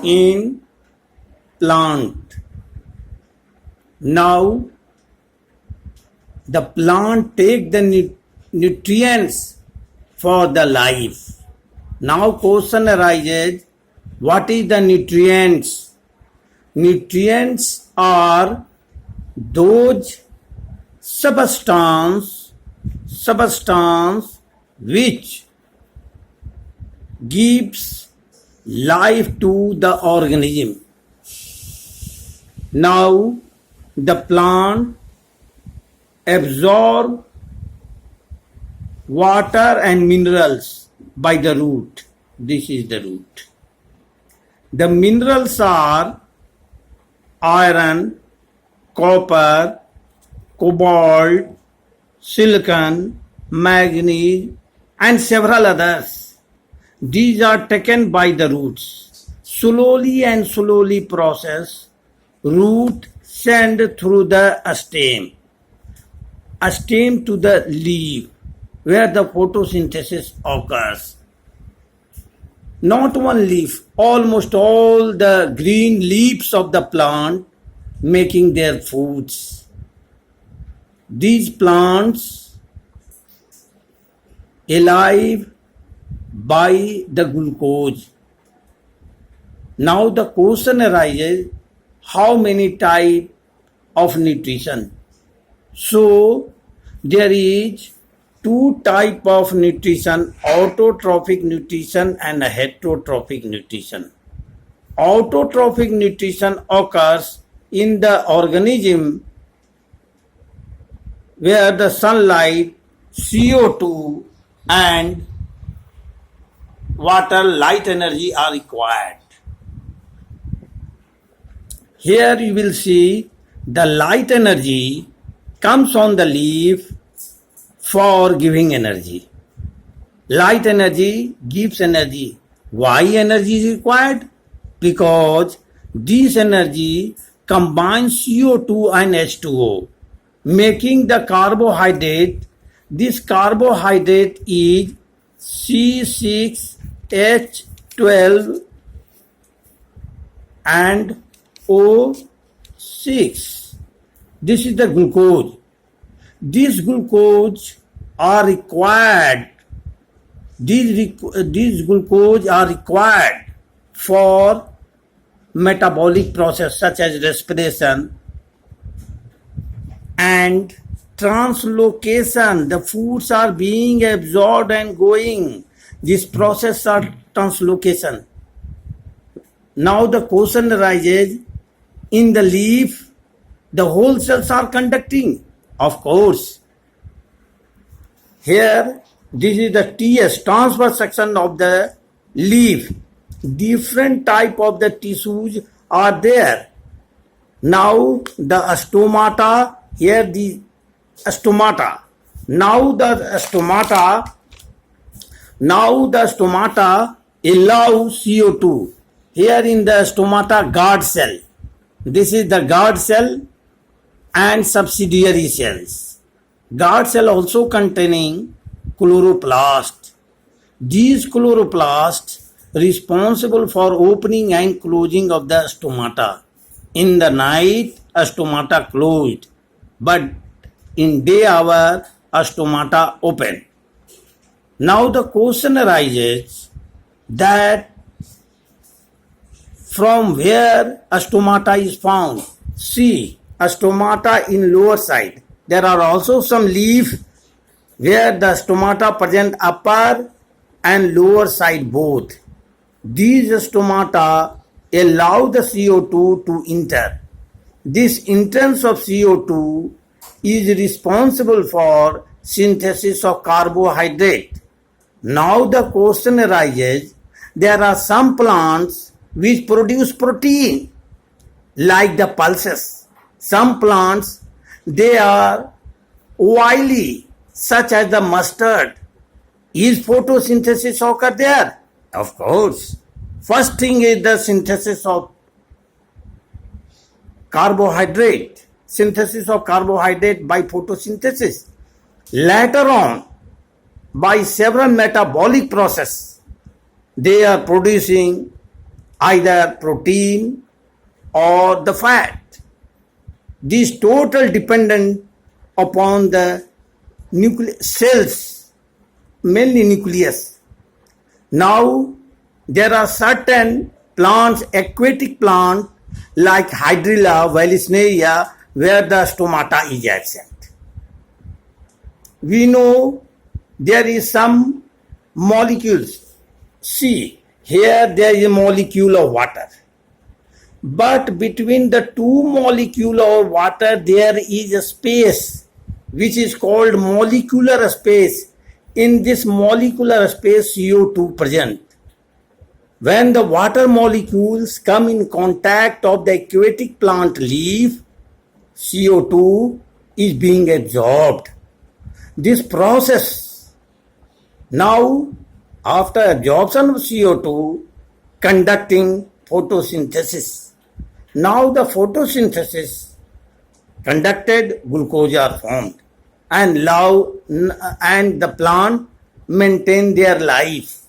in plant. Now the plant take the nutrients for the life. Now question arises, what is the nutrients? Nutrients are those substance which gives life to the organism. Now the plant absorb water and minerals by the root. This is the root. The minerals are iron, copper, cobalt, silicon, manganese, and several others. These are taken by the roots. Slowly process, root send through the stem to the leaf where the photosynthesis occurs. Not one leaf, almost all the green leaves of the plant making their foods. These plants alive by the glucose. Now the question arises, how many types of nutrition? So there is two types of nutrition, autotrophic nutrition and heterotrophic nutrition. Autotrophic nutrition occurs in the organism where the sunlight, CO2 and water, light energy are required. Here you will see the light energy comes on the leaf for giving energy. Light energy gives energy. Why energy is required? Because this energy combines CO2 and H2O, making the carbohydrate. This carbohydrate is C6H12 and O6. This is the glucose. These glucose are required. These glucose are required for metabolic process such as respiration and translocation. The foods are being absorbed and going. This process are translocation. Now the question arises, in the leaf, the whole cells are conducting. Of course. Here, this is the TS, transverse section of the leaf. Different type of the tissues are there. Now the stomata, here the stomata. Now the stomata allow CO2. Here in the stomata, guard cell. This is the guard cell and subsidiary cells. Guard cell also containing chloroplast. These chloroplasts responsible for opening and closing of the stomata. In the night, a stomata closed, but in day hour, a stomata open. Now the question arises that from where a stomata is found. See, a stomata in lower side. There are also some leaf where the stomata present upper and lower side both. These stomata allow the CO2 to enter. This entrance of CO2 is responsible for synthesis of carbohydrate. Now the question arises, there are some plants which produce protein like the pulses. Some plants, they are oily such as the mustard. Is photosynthesis occur there? Of course. First thing is the synthesis of carbohydrate. Synthesis of carbohydrate by photosynthesis. Later on, by several metabolic process, they are producing either protein or the fat. This total dependent upon the cells, mainly nucleus. Now, there are certain plants, aquatic plants like Hydrilla, Vallisneria, where the stomata is absent. We know there is some molecules. See, here there is a molecule of water. But between the two molecules of water, there is a space which is called molecular space. In this molecular space, CO2 present. When the water molecules come in contact of the aquatic plant leaf, CO2 is being absorbed. This process, now after absorption of CO2, conducting photosynthesis. Now the photosynthesis conducted, glucose are formed, and the plant maintain their life.